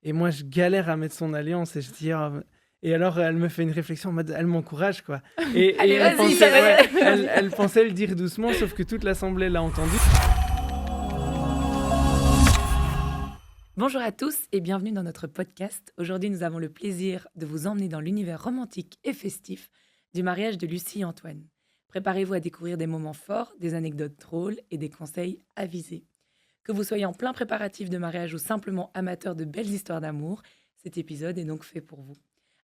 Et moi, je galère à mettre son alliance et je dis, ah, et alors elle me fait une réflexion en mode, elle m'encourage, quoi. Allez, Elle vas-y, ça va. elle pensait le dire doucement, sauf que toute l'assemblée l'a entendu. Bonjour à tous et bienvenue dans notre podcast. Aujourd'hui, nous avons le plaisir de vous emmener dans l'univers romantique et festif du mariage de Lucie et Antoine. Préparez-vous à découvrir des moments forts, des anecdotes drôles et des conseils avisés. Que vous soyez en plein préparatif de mariage ou simplement amateur de belles histoires d'amour, cet épisode est donc fait pour vous.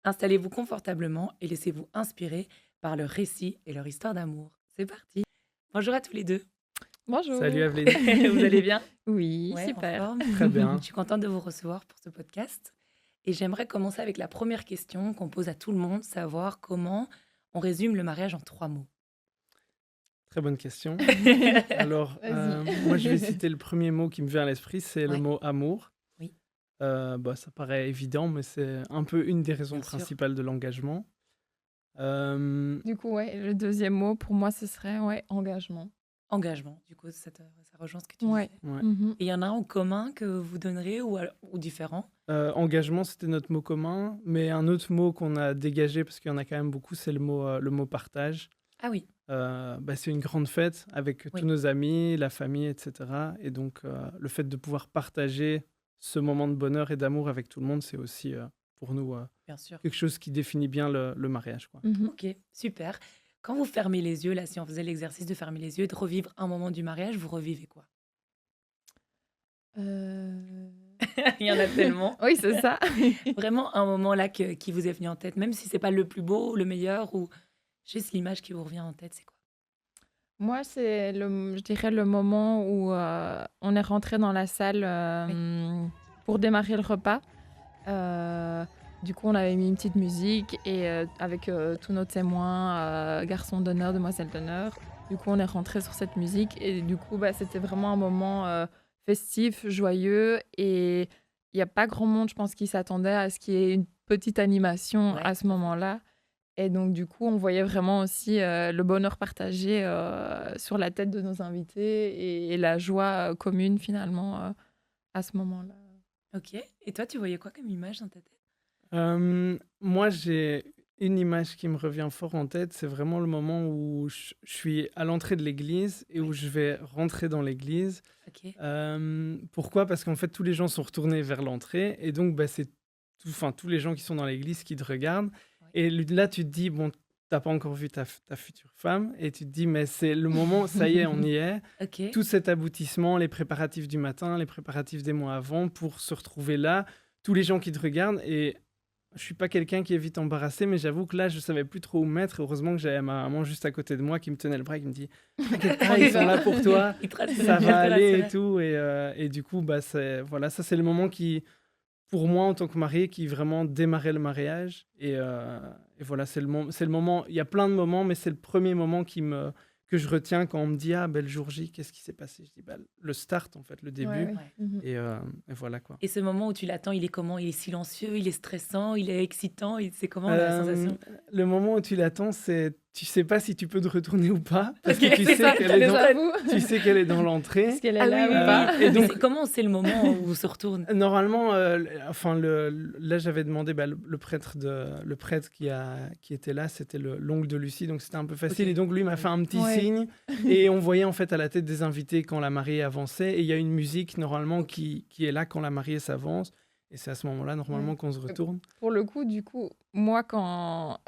Installez-vous confortablement et laissez-vous inspirer par leur récit et leur histoire d'amour. C'est parti. Bonjour à tous les deux. Bonjour. Salut Aveline. Vous allez bien? Oui, Ouais, en super. forme. Très bien. Je suis contente de vous recevoir pour ce podcast. Et j'aimerais commencer avec la première question qu'on pose à tout le monde, savoir comment on résume le mariage en 3 mots. Très bonne question. Alors, Vas-y. moi, je vais citer le premier mot qui me vient à l'esprit, c'est le Ouais. mot amour. Oui. Ça paraît évident, mais c'est un peu une des raisons Bien sûr. principales de l'engagement. Euh, Du coup, le deuxième mot pour moi, ce serait engagement. Engagement, du coup, ça rejoint ce que tu Ouais. disais. ouais. Mhm. Et il y en a un en commun que vous donnerez ou différent? Engagement, c'était notre mot commun, mais un autre mot qu'on a dégagé, parce qu'il y en a quand même beaucoup, c'est le mot partage. Ah oui, C'est une grande fête avec Oui. tous nos amis, la famille, etc. Et donc, le fait de pouvoir partager ce moment de bonheur et d'amour avec tout le monde, c'est aussi pour nous bien sûr. quelque chose qui définit bien le mariage, quoi. Mhm. Ok, super. Quand vous fermez les yeux, là, si on faisait l'exercice de fermer les yeux et de revivre un moment du mariage, vous revivez quoi? Il y en a tellement. Oui, c'est ça. Vraiment un moment là qui vous est venu en tête, même si c'est pas le plus beau, le meilleur, ou juste l'image qui vous revient en tête, c'est quoi? Moi, je dirais le moment où on est rentré dans la salle pour démarrer le repas. Du coup, on avait mis une petite musique et avec tous nos témoins, garçons d'honneur, demoiselles d'honneur. Du coup, on est rentré sur cette musique et du coup, c'était vraiment un moment festif, joyeux et il n'y a pas grand monde, je pense, qui s'attendait à ce qu'il y ait une petite animation Ouais. à ce moment-là. Et donc, du coup, on voyait vraiment aussi le bonheur partagé sur la tête de nos invités et la joie commune, finalement, à ce moment-là. Ok. Et toi, tu voyais quoi comme image dans ta tête? Moi, j'ai une image qui me revient fort en tête, c'est vraiment le moment où je suis à l'entrée de l'église et où je vais rentrer dans l'église. Ok. Pourquoi? Parce qu'en fait, tous les gens sont retournés vers l'entrée et donc c'est tous les gens qui sont dans l'église qui te regardent. Ouais. Et là, tu te dis, bon, t'as pas encore vu ta future femme et tu te dis, mais c'est le moment, ça y est, on y est. Ok. Tout cet aboutissement, les préparatifs du matin, les préparatifs des mois avant pour se retrouver là, tous les gens qui te regardent. Et je suis pas quelqu'un qui est vite embarrassé, mais j'avoue que là, je savais plus trop où me mettre. Heureusement que j'avais ma maman juste à côté de moi qui me tenait le bras et qui me dit t'inquiète pas, ils sont là pour toi, Il te rassure, ça il te va aller et rassure. tout. Et du coup, ça c'est le moment qui, pour moi en tant que marié, qui vraiment démarrait le mariage. Et voilà, c'est le moment. Il y a plein de moments, mais c'est le premier moment que je retiens quand on me dit le jour J, qu'est-ce qui s'est passé? Je dis le start en fait, le début. Ouais. Ouais. Mhm. Et voilà quoi. Et ce moment où tu l'attends, il est comment? Il est silencieux, il est stressant, il est excitant, c'est comment la sensation? Le moment où tu l'attends, c'est tu sais pas si tu peux te retourner ou pas parce Ok, que tu c'est sais ça, qu'elle t'as est les dans, J'avoue. tu sais qu'elle est dans l'entrée. Est-ce qu'elle est Ah là oui, ou pas? Et donc comment c'est le moment où on se retourne? normalement, là j'avais demandé le prêtre qui était là, c'était l'oncle de Lucie, donc c'était un peu facile. Ok. Et donc lui m'a fait un petit Ouais. signe et on voyait en fait à la tête des invités quand la mariée avançait. Et il y a une musique normalement qui est là quand la mariée s'avance. Et c'est à ce moment-là normalement Ouais. qu'on se retourne. Pour le coup, du coup, moi, quand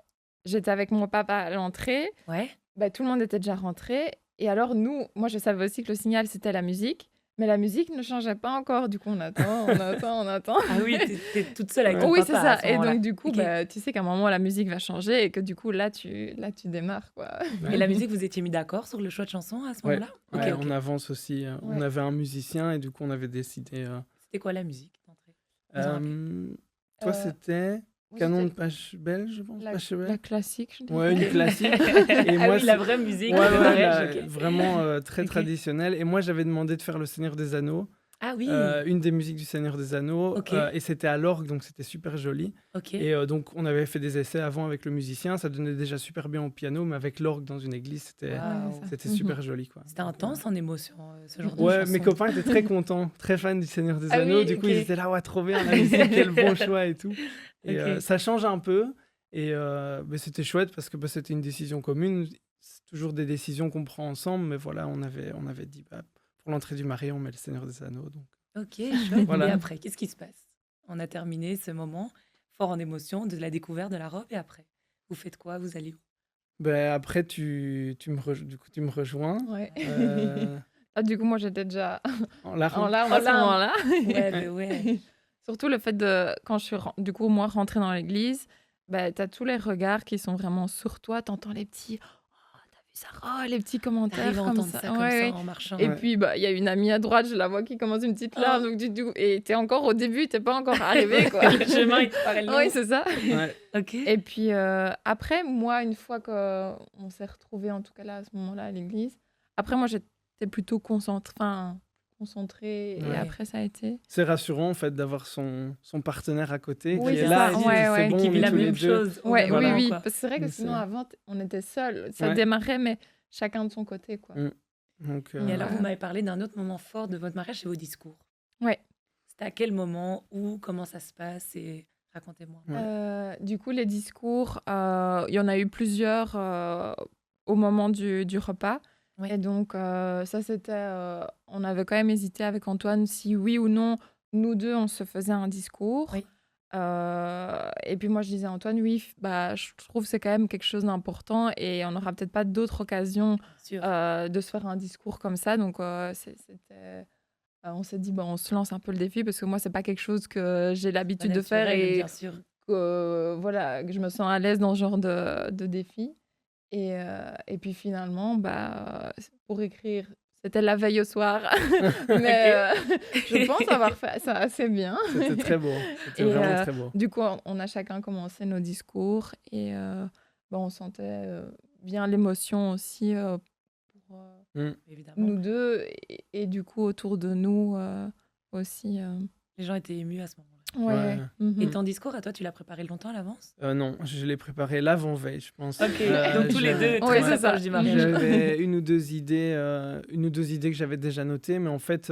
j'étais avec mon papa à l'entrée, Ouais. tout le monde était déjà rentré. Et alors, moi, je savais aussi que le signal, c'était la musique. Mais la musique ne changeait pas encore. Du coup, on attend, on attend, on attend. Ah oui, t'es toute seule avec ton Oui, papa c'est à ça. ce Et moment-là. donc, du coup, Ok. tu sais qu'à un moment, la musique va changer et que du coup, là, tu démarres, quoi. Et la musique, vous étiez mis d'accord sur le choix de chanson à ce Ouais, moment-là? ouais, Ok. on avance aussi. On Ouais. avait un musicien et du coup on avait décidé. C'était quoi la musique d'entrée? Vous en rappelez? Toi, Euh, c'était moi, Canon de c'était Pachelbel, je pense. Pachelbel. la classique, je dirais. Ouais, une classique. Et Ah moi, oui, la vraie musique ouais, de ouais, mariage. Ok. vraiment très Ok. traditionnelle. Et moi, j'avais demandé de faire Le Seigneur des Anneaux. Ah oui, une des musiques du Seigneur des Anneaux, Ok. et c'était à l'orgue, donc c'était super joli. ok. Et donc, on avait fait des essais avant avec le musicien, ça donnait déjà super bien au piano, mais avec l'orgue dans une église, Waouh. c'était super joli, quoi. C'était Donc, intense en émotion, ce genre de ouais, chanson. mes copains étaient très contents, très fans du Seigneur des Ah Anneaux. oui, Du coup, ok. ils étaient là, ouais, trop bien la musique, quel bon choix et tout. Et Ok. ça change un peu. Et mais c'était chouette parce que c'était une décision commune. C'est toujours des décisions qu'on prend ensemble, mais voilà, on avait dit, pour l'entrée du marié, on met le Seigneur des Anneaux. Donc, Ok, chouette. Voilà. Et après, qu'est-ce qui se passe? On a terminé ce moment fort en émotion de la découverte de la robe et après, vous faites quoi? Vous allez où? après, du coup, tu me rejoins. Ouais. euh, Ah, du coup, moi, j'étais déjà en larmes. en larmes En à ce larmes. moment-là. Ouais, mais ouais. Surtout le fait de, quand je suis, du coup, moi, rentrée dans l'église, bah, t'as tous les regards qui sont vraiment sur toi. T'entends les petits, oh, t'as vu Sarah, les petits commentaires T'arrives à comme entendre ça. ça comme Ouais, ça ouais. en marchant. Et Ouais. puis, bah, il y a une amie à droite, je la vois qui commence une petite larme. Oh. Donc, et t'es encore au début, t'es pas encore arrivé, quoi. Le chemin, il te paraît long. Oui, c'est ça. Ouais. Ok. Et puis, après, moi, une fois qu'on s'est retrouvés, en tout cas là, à ce moment-là, à l'église, après, moi, j'étais plutôt concentrée. Et Ouais. après, ça a été... C'est rassurant, en fait, d'avoir son partenaire à côté Oui, qui est c'est là ça. et dit, Ouais, c'est ouais. bon, Qui on vit est la tous les même deux. chose. au Ouais, même Voilà. oui, moment, oui. quoi. Parce que c'est vrai que Donc, sinon, c'est- avant, on était seuls. Ça Ouais. démarrait, mais chacun de son côté, quoi. Mm. Donc, Et alors, Ouais. vous m'avez parlé d'un autre moment fort de votre mariage, c'est vos discours. Ouais. C'était à quel moment, où, comment ça se passe et racontez-moi. Ouais. Du coup, les discours, il y en a eu plusieurs au moment du repas. Oui. Et donc, ça, c'était... on avait quand même hésité avec Antoine si oui ou non, nous deux, on se faisait un discours. Oui. Et puis moi, je disais à Antoine, oui, bah, je trouve que c'est quand même quelque chose d'important et on n'aura peut-être pas d'autres occasions Bien sûr. de se faire un discours comme ça. Donc, c'était... on s'est dit, on se lance un peu le défi parce que moi, c'est pas quelque chose que j'ai l'habitude de faire Naturel, et bien sûr. voilà, que je me sens à l'aise dans ce genre de défi. Et puis finalement, pour écrire, c'était la veille au soir. Mais je pense avoir fait ça assez bien. C'était très beau. C'était Et, vraiment très beau. Du coup, on a chacun commencé nos discours et on sentait bien l'émotion aussi pour Évidemment. nous deux et du coup autour de nous aussi. Les gens étaient émus à ce moment-là. Ouais. Ouais. Mhm. Et ton discours, à toi, tu l'as préparé longtemps à l'avance? Non, je l'ai préparé l'avant-veille, je pense. Ok, donc tous les deux, Ouais, très c'est ça. proches du mariage. J'avais une ou deux idées que j'avais déjà notées, mais en fait,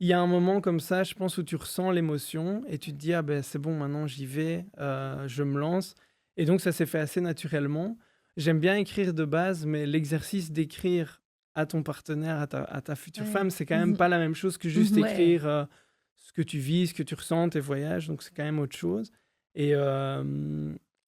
il y a un moment comme ça, je pense, où tu ressens l'émotion et tu te dis, ah ben c'est bon, maintenant j'y vais, je me lance. Et donc ça s'est fait assez naturellement. J'aime bien écrire de base, mais l'exercice d'écrire à ton partenaire, à ta future Ouais. femme, c'est quand même Mhm. pas la même chose que juste Mhm. Ouais. écrire ce que tu vis, ce que tu ressens, tes voyages. Donc c'est quand même autre chose. Et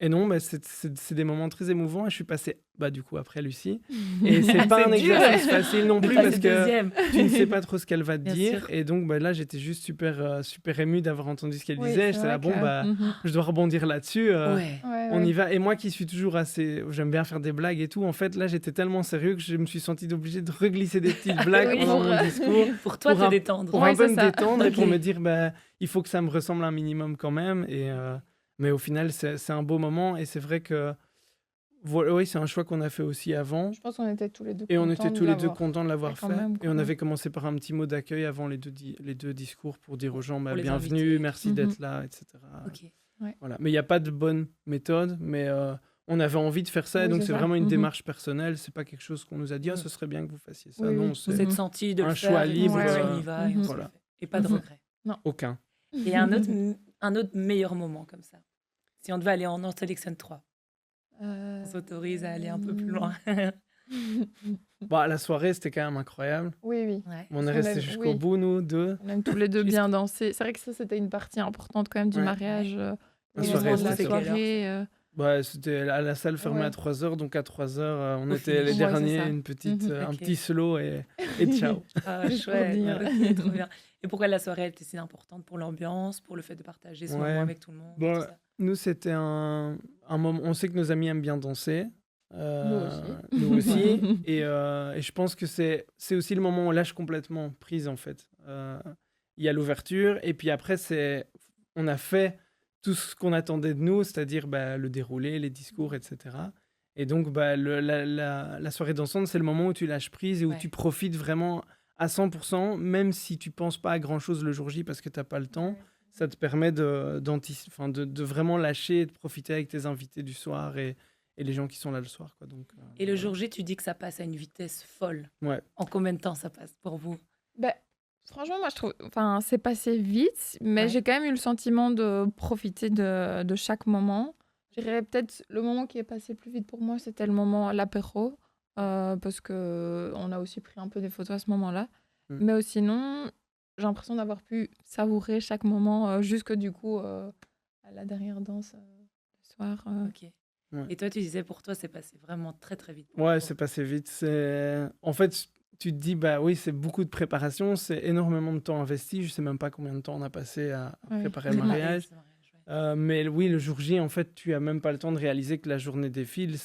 non, c'est des moments très émouvants. Et je suis passé, du coup, après Lucie. Et c'est pas un C'est dur. exercice facile non De plus passer parce que deuxième. tu ne sais pas trop ce qu'elle va te Bien dire. sûr. Et donc là, j'étais juste super ému d'avoir entendu ce qu'elle Oui, disait. c'est J'étais là, vrai bon, que- Mhm. je dois rebondir là-dessus. Ouais. Ouais, On ouais. y va. Et moi qui suis toujours assez... J'aime bien faire des blagues et tout. En fait, là, j'étais tellement sérieux que je me suis senti obligé de reglisser des petites blagues Oui, pendant pour- mon discours. Pour toi, Pour te un- détendre. Pour Ouais, un peu c'est me ça. détendre et pour Ok. me dire, il faut que ça me ressemble un minimum quand même. Mais au final, c'est un beau moment. Et c'est vrai que... Voilà, oui, c'est un choix qu'on a fait aussi avant. Je pense qu'on était tous les deux Et on contents était de tous les deux l'avoir contents de l'avoir fait quand fait. même, Et quoi. on avait commencé par un petit mot d'accueil avant les deux discours pour dire aux gens Pour les bienvenue, inviter. merci Mhm. d'être là, etc. Ok. Voilà. Mais il n'y a pas de bonne méthode, mais on avait envie de faire ça. Oui, Et donc c'est c'est ça. vraiment une Mhm. démarche personnelle. C'est pas quelque chose qu'on nous a dit, Mhm. ce serait bien que vous fassiez ça. Oui, Non, oui. Vous c'est êtes senti de un le choix faire, et libre, on ouais. y va et on se Voilà. le fait. Et pas de Mhm. regret. aucun. Et un autre meilleur moment comme ça. Si on devait aller en sélectionne 3, on s'autorise à aller un peu plus loin. La soirée, c'était quand même incroyable. Oui, oui. Ouais. On est On restés aime- jusqu'au oui. bout, nous deux. On aime tous les deux Jusqu'à- bien danser. C'est vrai que ça, c'était une partie importante quand même du Ouais. mariage. La Le soirée, moment de la c'était top. soirée. C'était à la salle fermée Ouais. à 3h, donc à 3h, on Au était les finish. Ouais, c'est derniers, ça. un Ok. petit slow et ciao. Ah, Pour chouette. dire. Ok, trop bien. Et pourquoi la soirée était si importante pour l'ambiance, pour le fait de partager ce Ouais. moment avec tout le monde Bon, tout ça. Nous, c'était un moment. On sait que nos amis aiment bien danser. Nous aussi. Nous aussi. Et je pense que c'est aussi le moment où on lâche complètement prise, en fait. Il y a l'ouverture, et puis après, on a fait tout ce qu'on attendait de nous, c'est-à-dire le déroulé, les discours, etc. Et donc, la soirée dansante, c'est le moment où tu lâches prise et où Ouais. tu profites vraiment à 100%, même si tu penses pas à grand-chose le jour J parce que tu n'as pas le temps. Ça te permet de vraiment lâcher et de profiter avec tes invités du soir et les gens qui sont là le soir, quoi. Donc, Et le jour J, tu dis que ça passe à une vitesse folle. ouais. En combien de temps ça passe pour vous? Ben, franchement, moi, je trouve, enfin, c'est passé vite, mais Ouais. j'ai quand même eu le sentiment de profiter de chaque moment. Je dirais peut-être le moment qui est passé plus vite pour moi, c'était le moment l'apéro, parce que on a aussi pris un peu des photos à ce moment-là. Mais sinon, j'ai l'impression d'avoir pu savourer chaque moment jusque du coup à la dernière danse le soir. Ok. Et toi, tu disais pour toi, c'est passé vraiment très très vite. Ouais, c'est passé vite. En fait, tu te dis, bah oui, c'est beaucoup de préparation, c'est énormément de temps investi. Je sais même pas combien de temps on a passé à Ouais. préparer le mariage. Mais oui, le jour J, en fait, tu as même pas le temps de réaliser que la journée défile.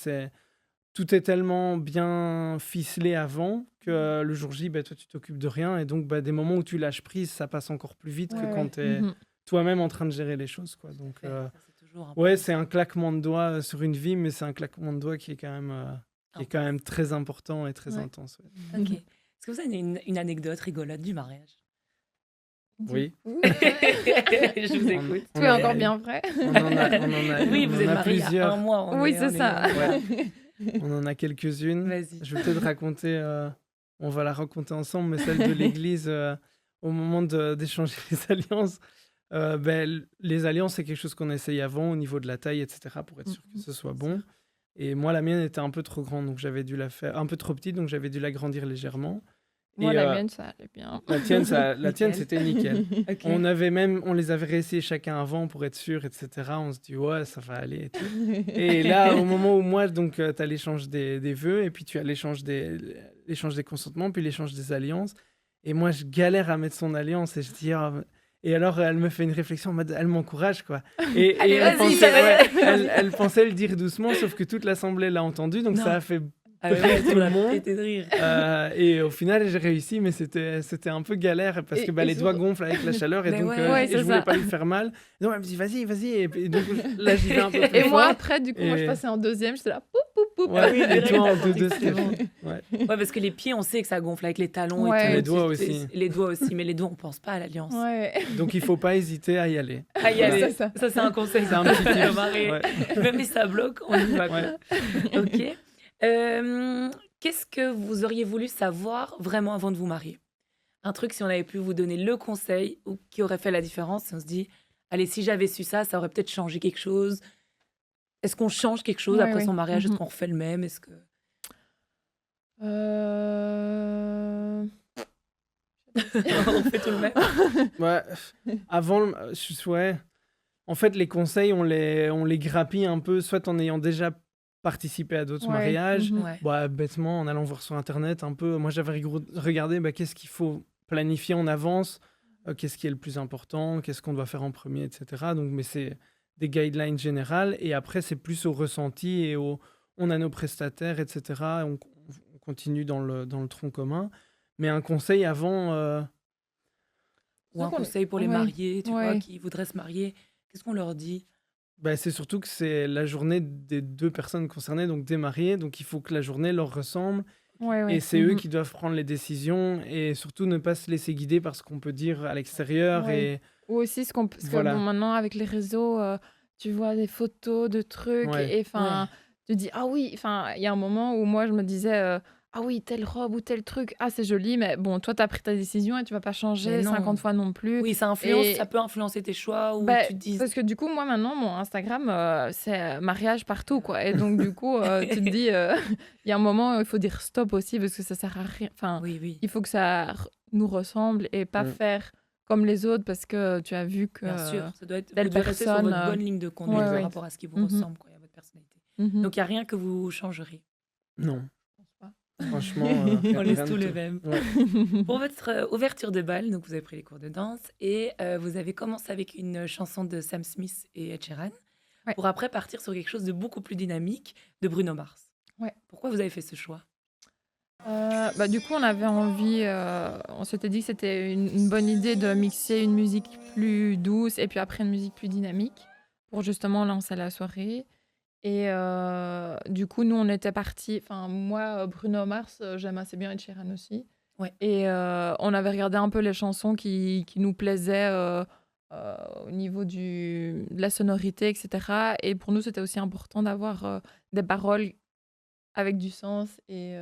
Tout est tellement bien ficelé avant que le jour J, bah, toi, tu t'occupes de rien. Et donc, bah, des moments où tu lâches prise, ça passe encore plus vite que quand tu es toi-même en train de gérer les choses, quoi. Donc, ouais, c'est un claquement de doigts sur une vie, mais c'est un claquement de doigts qui est quand même très important et très intense. Ouais. Ok. Est-ce que vous avez une anecdote rigolote du mariage? Oui. Je vous écoute. Tout est encore bien vrai. On en a, Oui, vous êtes mariés il y a plusieurs. un mois. Oui, c'est ça. On en a quelques-unes. Vas-y. Je vais peut-être raconter, on va la raconter ensemble, mais celle de l'église, au moment d'échanger les alliances. Les alliances, c'est quelque chose qu'on essaye avant au niveau de la taille, etc., pour être sûr que ce soit bon. Et moi, la mienne était un peu trop grande, donc j'avais dû la faire un peu trop petite, donc j'avais dû l'agrandir légèrement. Moi, Et, la mienne, ça allait bien. La tienne, c'était nickel. Ok. On les avait réessayés chacun avant pour être sûr, etc. On se dit, ouais, ça va aller et tout. Et là, au moment où moi, donc, tu as l'échange des vœux, et puis tu as l'échange des consentements, puis l'échange des alliances. Et moi, je galère à mettre son alliance, et je dis, ah, et alors, elle me fait une réflexion en mode, elle m'encourage, quoi. Et Allez, elle, vas-y, elle pensait le dire doucement, sauf que toute l'assemblée l'a entendu, donc Non. ça a fait Ah ouais, tout tu le l'as monde. pété de rire. Et au final, j'ai réussi, mais c'était un peu galère parce que Et les doigts gonflent avec la chaleur et Mais donc ouais. Ouais, je c'est voulais ça. pas lui faire mal. Donc elle me dit vas-y. Et donc là, j'y vais un peu plus Et fort. moi, après, du coup, moi, je Et- passais en deuxième, j'étais là, poup, poup, poup. Ouais, oui, et direct, toi en t'as senti deux que c'était bon. Ouais. Ouais, parce que les pieds, on sait que ça gonfle avec les talons Ouais. et tout. Les doigts Tu sais, aussi. Les doigts aussi, mais les doigts, on pense pas à l'alliance. Ouais. Donc il faut pas hésiter à y aller. Ah, y aller. C'est ça. Ça, c'est un conseil. C'est un petit Le tip. marié. Ouais. Même si ça bloque, on y va. quoi. Ouais. Ok. Qu'est-ce que vous auriez voulu savoir vraiment avant de vous marier? Un truc, si on avait pu vous donner le conseil ou qui aurait fait la différence, si on se dit, allez, si j'avais su ça, ça aurait peut-être changé quelque chose. Est-ce qu'on change quelque chose Ouais, après ouais. son mariage? Est-ce Mhm. qu'on refait le même? Est-ce que... on fait tout le même? Ouais. Ouais. En fait, les conseils, on les grappille un peu, soit en ayant déjà participé à d'autres Ouais. mariages, Mhm. Ouais. bah, bêtement, en allant voir sur Internet un peu. Moi, j'avais regardé qu'est-ce qu'il faut planifier en avance, qu'est-ce qui est le plus important, qu'est-ce qu'on doit faire en premier, etc. Donc, mais c'est des guidelines générales. Et après, c'est plus au ressenti et on a nos prestataires, etc. On continue dans le tronc commun. Mais un conseil avant... Ou un Donc, conseil pour les ouais. mariés, tu vois, Ouais. qui voudraient se marier. Qu'est-ce qu'on leur dit? c'est surtout que c'est la journée des deux personnes concernées, donc des mariés. Donc, il faut que la journée leur ressemble. Ouais, ouais. Et c'est eux Mhm. qui doivent prendre les décisions et surtout ne pas se laisser guider par ce qu'on peut dire à l'extérieur. Ouais. Et Ou aussi, parce que Voilà. bon, maintenant, avec les réseaux, tu vois des photos de trucs Ouais. et enfin, tu te dis, ah oui, enfin, il y a un moment où moi, je me disais, ah oui, telle robe ou tel truc, ah c'est joli, mais bon, toi, tu as pris ta décision et tu vas pas Mais changer non. 50 fois non plus. Oui, ça Et- peut influencer tes choix ou Bah, tu te dis... parce que du coup, moi maintenant, mon Instagram, c'est mariage partout, quoi. Et donc, du coup, tu te dis, il y a un moment où il faut dire stop aussi parce que ça sert à rien. Enfin, Oui, oui, il faut que ça nous ressemble et pas faire comme les autres parce que tu as vu que. bien sûr. Ça doit être, telle vous devez rester sur personne, votre bonne ligne de conduite ouais, par ouais. rapport à ce qui vous Mhm. ressemble, quoi, à votre personnalité. Mhm. Donc, il n'y a rien que vous changeriez. non, franchement, On laisse rien tout de le tout. même. Ouais. Pour votre ouverture de bal, donc vous avez pris les cours de danse et vous avez commencé avec une chanson de Sam Smith et Ed Sheeran Ouais. pour après partir sur quelque chose de beaucoup plus dynamique de Bruno Mars. Ouais. Pourquoi vous avez fait ce choix? Du coup, on avait envie, on s'était dit que c'était une bonne idée de mixer une musique plus douce et puis après une musique plus dynamique pour justement lancer la soirée. Et du coup, nous, on était partis. Enfin, moi, Bruno Mars, j'aime assez bien Ed Sheeran aussi. Ouais. Et on avait regardé un peu les chansons qui nous plaisaient au niveau de la sonorité, etc. Et pour nous, c'était aussi important d'avoir des paroles avec du sens. Et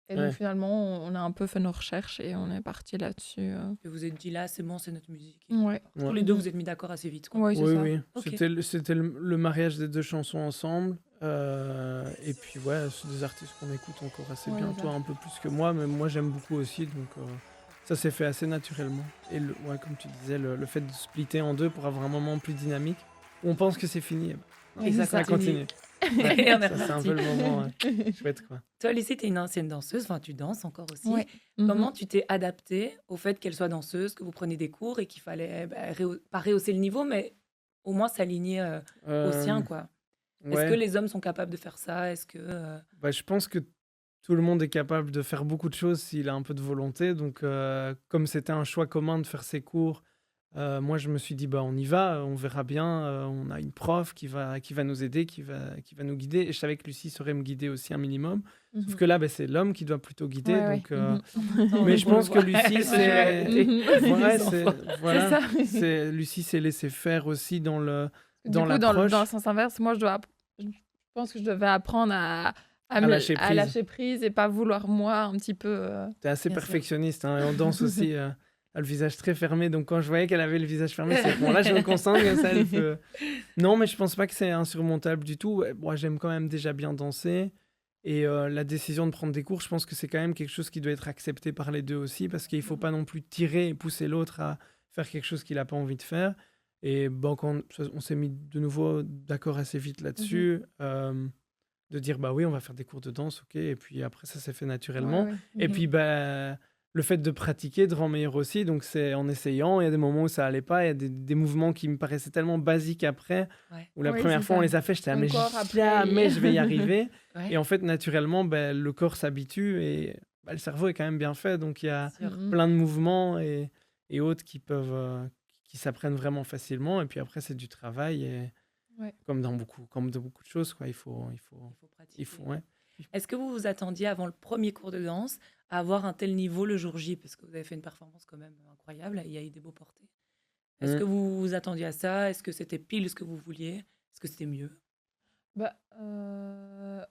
donc Ouais. finalement, on a un peu fait nos recherches et on est parti là-dessus. Et vous êtes dit là, c'est bon, c'est notre musique. Ouais. Tous Ouais. les deux, vous êtes mis d'accord assez vite, quoi. Ouais, c'est Oui, ça. oui. Ok. C'était le mariage des deux chansons ensemble. Et puis, ouais, c'est des artistes qu'on écoute encore assez Ouais, bien. c'est Toi, ça. un peu plus que moi, mais moi, j'aime beaucoup aussi. Donc, ça s'est fait assez naturellement. Et ouais, comme tu disais, le fait de splitter en deux pour avoir un moment plus dynamique, où on pense que c'est fini, Ouais, Et c'est ça ça continue. Ouais, Et on est ça, c'est un reparti. peu le moment chouette, quoi. Toi, Lucie, tu es une ancienne danseuse, enfin, tu danses encore aussi. Ouais. Comment tu t'es adaptée au fait qu'elle soit danseuse, que vous preniez des cours et qu'il fallait pas rehausser le niveau, mais au moins s'aligner au sien, Euh, quoi. Est-ce que ouais, les hommes sont capables de faire ça? Est-ce que... bah, je pense que tout le monde est capable de faire beaucoup de choses s'il a un peu de volonté. Donc, comme c'était un choix commun de faire ces cours, moi, je me suis dit, bah, on y va, on verra bien. On a une prof qui va nous aider, qui va nous guider. Et je savais que Lucie saurait me guider aussi un minimum. Sauf que là, bah, c'est l'homme qui doit plutôt guider. Ouais, ouais. Donc, Non, mais je on le pense que voit. Lucie, Elle se c'est... fait Ouais, les c'est... enfants. Voilà. C'est ça. Lucie s'est laissée faire aussi dans Du dans coup, dans le l'approche. sens inverse, moi, je pense que je devais apprendre à Lâcher à prise. lâcher prise et pas vouloir, moi, un petit peu. T'es assez Bien sûr. perfectionniste, hein, et on danse aussi a le visage très fermé. Donc quand je voyais qu'elle avait le visage fermé, c'est bon, là je me concentre comme ça. Elle peut... Non, mais je pense pas que c'est insurmontable du tout. Ouais, moi, j'aime quand même déjà bien danser. Et la décision de prendre des cours, je pense que c'est quand même quelque chose qui doit être accepté par les deux aussi, parce qu'il faut pas non plus tirer et pousser l'autre à faire quelque chose qu'il a pas envie de faire. Et bon, quand on s'est mis de nouveau d'accord assez vite là-dessus, de dire bah oui, on va faire des cours de danse, ok. Et puis après, ça s'est fait naturellement. Ouais, ouais. Et puis, bah, le fait de pratiquer de rend meilleur aussi. Donc, c'est en essayant. Il y a des moments où ça allait pas. Il y a des mouvements qui me paraissaient tellement basiques après. Ouais. Où la Oui, première c'est fois, on ça. les a fait, j'étais, ah, Ton mais corps, après, jamais je vais y arriver. Ouais. Et en fait, naturellement, bah, le corps s'habitue et bah, le cerveau est quand même bien fait. Donc, il y a Sûr. Mhm. plein de mouvements et autres qui peuvent, qui s'apprennent vraiment facilement. Et puis après, c'est du travail. Et Ouais. comme dans beaucoup de choses, quoi. Il faut, Il faut pratiquer. ouais. Est-ce que vous vous attendiez avant le premier cours de danse à avoir un tel niveau le jour J? Parce que vous avez fait une performance quand même incroyable, il y a eu des beaux portés. Est-ce que vous vous attendiez à ça? Est-ce que c'était pile ce que vous vouliez? Est-ce que c'était mieux? Bah,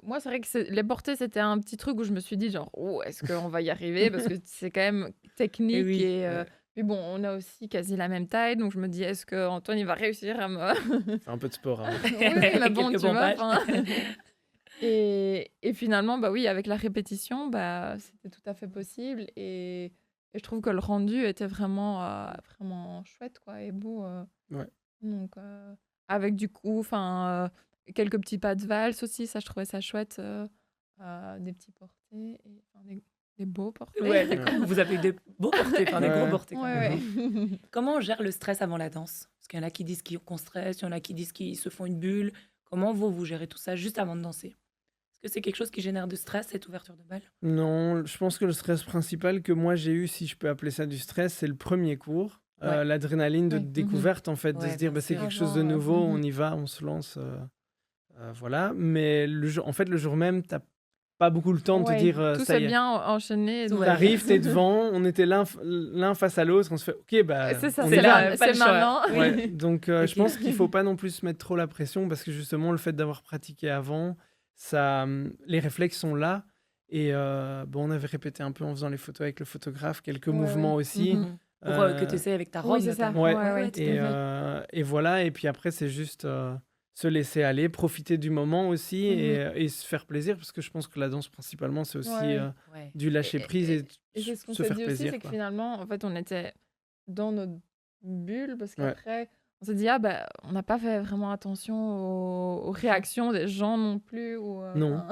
moi, c'est vrai que les portées, c'était un petit truc où je me suis dit, genre, oh, est-ce qu'on va y arriver? Parce que c'est quand même technique. Eh oui, Et puis bon, on a aussi quasi la même taille. Donc je me dis, est-ce qu'Antoine, il va réussir à me. Fais un peu de sport, hein. Oui, mais bon, Quelques tu vois. pompages. Et finalement, bah oui, avec la répétition, bah, c'était tout à fait possible. Et je trouve que le rendu était vraiment chouette, quoi, et beau. Ouais. Donc, avec du coup, quelques petits pas de valse aussi, ça, je trouvais ça chouette. Des petits portés, des beaux portés. Ouais, d'accord. Vous avez eu des beaux portés, enfin des gros Ouais. portés quand même. Ouais. Comment on gère le stress avant la danse? Parce qu'il y en a qui disent qu'on stresse, il y en a qui disent qu'ils se font une bulle. Comment vous gérez tout ça juste avant de danser? Est-ce que c'est quelque chose qui génère du stress, cette ouverture de balle? Non, je pense que le stress principal que moi j'ai eu, si je peux appeler ça du stress, c'est le premier cours. Ouais. L'adrénaline de Ouais. découverte, en fait, de Ouais, se dire bien bah, c'est sûr. quelque chose de Avant, nouveau, on y va, on se lance. Voilà. Mais en fait, le jour même, t'as pas beaucoup le temps de te Ouais, dire tout ça s'est y est. bien enchaîné. Tout donc- va bien. T'arrives, t'es devant, on était l'un face à l'autre, on se fait ok, bah. C'est ça, on c'est y c'est va. là. Pas le c'est choix. maintenant. Oui. Ouais, donc je Ok. pense qu'il faut pas non plus se mettre trop la pression parce que justement le fait d'avoir pratiqué avant, ça, les réflexes sont là et bon on avait répété un peu en faisant les photos avec le photographe, quelques Ouais, mouvements ouais. aussi. Mhm. Pour que tu essaies avec ta robe, Oui, c'est ça. notamment. Ouais. Ouais, tout tout à à fait. Et voilà, et puis après c'est juste se laisser aller, profiter du moment aussi et se faire plaisir parce que je pense que la danse principalement c'est aussi Ouais. Ouais. du lâcher prise et, Et c'est ce qu'on se s'est faire dit aussi, plaisir. c'est que Quoi. finalement, en fait, on était dans notre bulle parce Ouais. qu'après, on s'est dit, ah bah, on n'a pas fait vraiment attention aux réactions des gens non plus. Non. Non.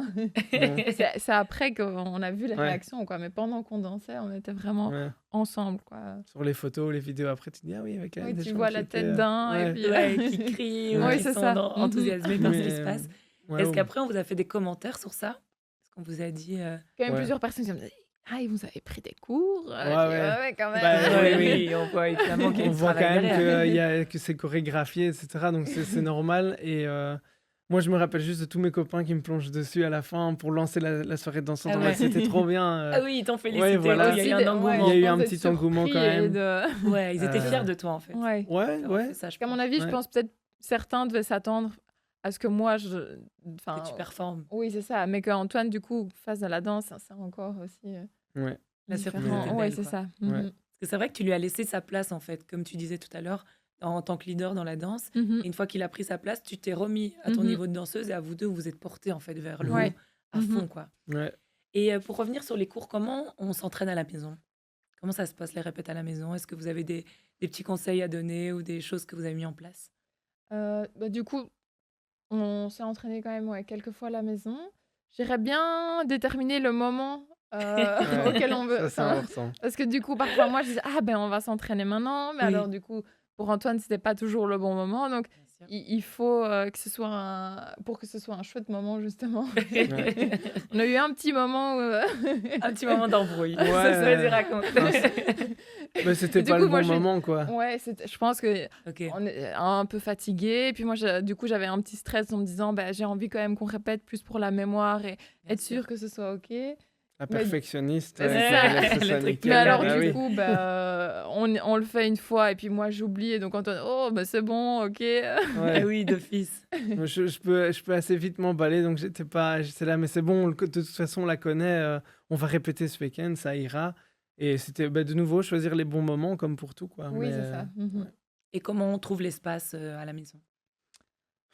C'est après qu'on a vu les Ouais. réactions, quoi. Mais pendant qu'on dansait, on était vraiment Ouais. ensemble, quoi. Sur les photos, les vidéos après tu te dis ah oui avec Oui, des tu gens vois qui la étaient, tête d'un ouais. et puis Ouais, qui crient ou Oui, qui c'est sont ça. enthousiasmés par ce qui se Mais, passe. ouais, Est-ce ouais. qu'après, on vous a fait des commentaires sur ça? Est-ce qu'on vous a dit... quand même Ouais. plusieurs personnes qui me disaient, ah, vous avez pris des cours? Ouais, Je dis, ouais. ouais, quand même. Bah, Ouais, oui. oui, on voit évidemment qu'il y a On du voit quand travail même derrière. que c'est chorégraphié, etc. Donc c'est normal. Et Moi, je me rappelle juste de tous mes copains qui me plongent dessus à la fin pour lancer la soirée de dansante. Ah En mode, ouais. c'était trop bien. Ah oui, ils t'ont félicité. Ouais, voilà. Il y a eu un engouement. Il y a eu je un pense petit d'être engouement quand surpris et même. de- Ouais, ils étaient Euh, fiers de toi, en fait. Ouais. Ouais, d'avoir ouais. fait ça, je À mon pense. avis, je Ouais. pense peut-être certains devaient s'attendre à ce que moi, enfin, Que tu performes. oui, c'est ça. Mais qu'Antoine, du coup, fasse de la danse, c'est encore aussi Ouais. La surprise différent. était Ouais, belle, c'est quoi. ça. Ouais. Mhm. Parce que c'est vrai que tu lui as laissé sa place, en fait, comme tu disais tout à l'heure, en tant que leader dans la danse. Mhm. Et une fois qu'il a pris sa place, tu t'es remis à ton Mhm. niveau de danseuse et à vous deux, vous êtes portés, en fait, vers le Ouais. haut, à Mhm. fond, quoi. Ouais. Et pour revenir sur les cours, comment on s'entraîne à la maison? Comment ça se passe, les répètes à la maison? Est-ce que vous avez des petits conseils à donner ou des choses que vous avez mis en place? Du coup, on s'est entraîné quand même quelques fois à la maison. J'irais bien déterminer le moment Ouais. auquel on veut. Ça, c'est enfin, important. parce que du coup, parfois, moi, je disais, ah ben, on va s'entraîner maintenant. Mais Oui. alors, du coup, pour Antoine, c'était pas toujours le bon moment. Donc, Bien sûr. il faut que ce soit pour que ce soit un chouette moment, justement. Ouais. On a eu un petit moment où. Un petit moment d'embrouille. Ouais. Vas-y, raconte. Mais c'était Et du pas coup, le moi, bon moment, quoi. Ouais, je pense que Ok. on est un peu fatigué. Et puis moi, du coup, j'avais un petit stress en me disant, bah, j'ai envie quand même qu'on répète plus pour la mémoire et Bien être sûr que ce soit OK. La Mais- perfectionniste, Mais ouais, c'est qui ça. voulait que ce Le soit truc. nickel. Mais alors, Bah du oui. coup, on le fait une fois et puis moi, j'oublie. Et donc, Antoine, oh, bah, c'est bon, OK. Ah Ouais. oui, d'office. Moi, je peux assez vite m'emballer, donc j'étais là, mais c'est bon, de toute façon, on la connaît, on va répéter ce week-end, ça ira. Et c'était de nouveau choisir les bons moments, comme pour tout, quoi. Oui, Mais, c'est ça. Mhm. ouais. Et comment on trouve l'espace à la maison?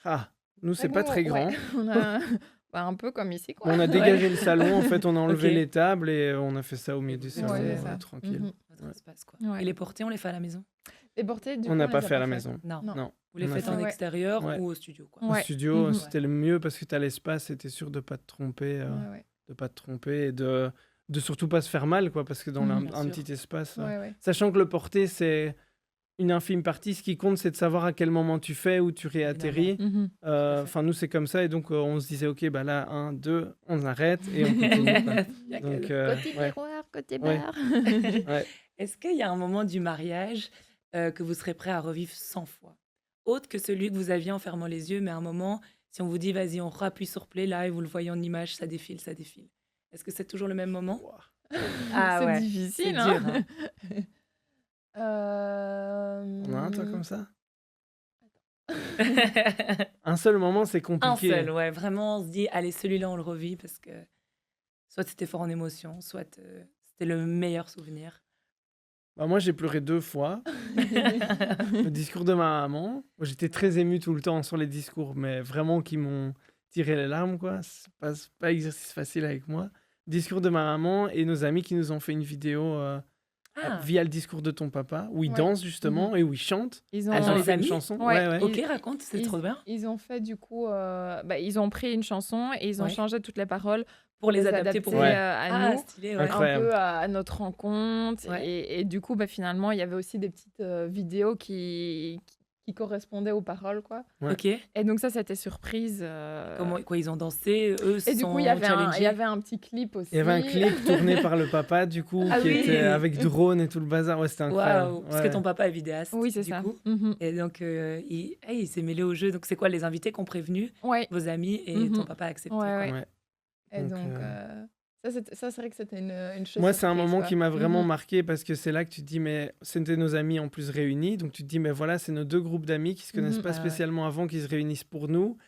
Ah, nous, c'est Nous, pas très grand. ouais, on a un peu comme ici, quoi. On a dégagé le salon, en fait, on a enlevé Ok. les tables et on a fait ça au milieu du Ouais, salon, Ouais, c'est ça. tranquille. Mhm. Votre Ouais. espace, quoi. Ouais. Et les portées, on les fait à la maison? Les portées, du On coup, n'a les pas a fait à la maison. Non. Non. Non. Vous les On a faites fait- en Ouais. extérieur Ouais. ou au studio, quoi? Au Ouais. studio, Mhm. c'était le mieux parce que tu as l'espace et tu es sûr de pas te tromper. Ouais. De pas te tromper et de surtout pas se faire mal, quoi, parce que dans Mhm. un, Bien un sûr. petit espace, Ouais. sachant que le porté, c'est une infime partie, ce qui compte, c'est de savoir à quel moment tu fais, où tu réatterris. Mhm. fait. Enfin, nous, c'est comme ça, et donc on se disait, ok, bah là, 1, 2, on arrête et on continue. Quoi. Il y a Donc, quel- Côté ouais, miroir, côté Ouais. bar. ouais. Est-ce qu'il y a un moment du mariage que vous serez prêt à revivre 100 fois? Autre que celui que vous aviez en fermant les yeux, mais un moment, si on vous dit, vas-y, on rappuie sur play, là, et vous le voyez en image, ça défile, ça défile. Est-ce que c'est toujours le même moment? Ouah. Ah C'est ouais, difficile, c'est hein. dur, hein. On a un, toi, comme ça Un Un seul moment, c'est compliqué. seul, ouais. Vraiment, on se dit, allez, celui-là, on le revit parce que soit c'était fort en émotion, soit c'était le meilleur souvenir. Bah, moi, j'ai pleuré 2 fois. Le discours de ma maman. Moi, j'étais très ému tout le temps sur les discours, mais vraiment qui m'ont tiré les larmes, quoi. C'est pas exercice facile avec moi. Discours de ma maman et nos amis qui nous ont fait une vidéo Ah, via le discours de ton papa, où ils Ouais. dansent justement et où ils chantent. Ils Ah, Ils dans ont les fait une amis chanson. Ouais. Ouais, ouais. ok, raconte, c'est ils- trop bien. Ils ont fait du coup, ils ont pris une chanson et ils ont Ouais. changé toutes les paroles Pour les adapter pour Ouais. à Ah, nous, stylé, ouais. Incroyable. un peu à notre rencontre. Ouais. Et du coup, finalement, il y avait aussi des petites vidéos qui correspondaient aux paroles, quoi. Ouais. Ok. Et donc ça, c'était surprise. Comment, quoi, ils ont dansé, eux Et se du coup, sont il y avait challengés. un petit clip aussi. Il y avait un clip tourné par le papa, du coup, Ah qui oui. était avec drone et tout le bazar. Ouais, c'était incroyable. Waouh, parce Ouais. que ton papa est vidéaste. Oui, c'est du ça. coup. Mhm. Et donc, il s'est mêlé au jeu. Donc, c'est quoi, les invités qu'on prévenu, Ouais. vos amis, et Mhm. ton papa a accepté. Ouais, quoi. ouais. Ouais. Et Donc, donc, ça, c'est vrai que c'était une chose. Moi, c'est un surprise, moment quoi. qui m'a vraiment Mhm. marqué parce que c'est là que tu te dis, mais c'était nos amis en plus réunis. Donc tu te dis, mais voilà, c'est nos 2 groupes d'amis qui se connaissent Mhm. pas Ah ouais. spécialement avant, qui se réunissent pour nous,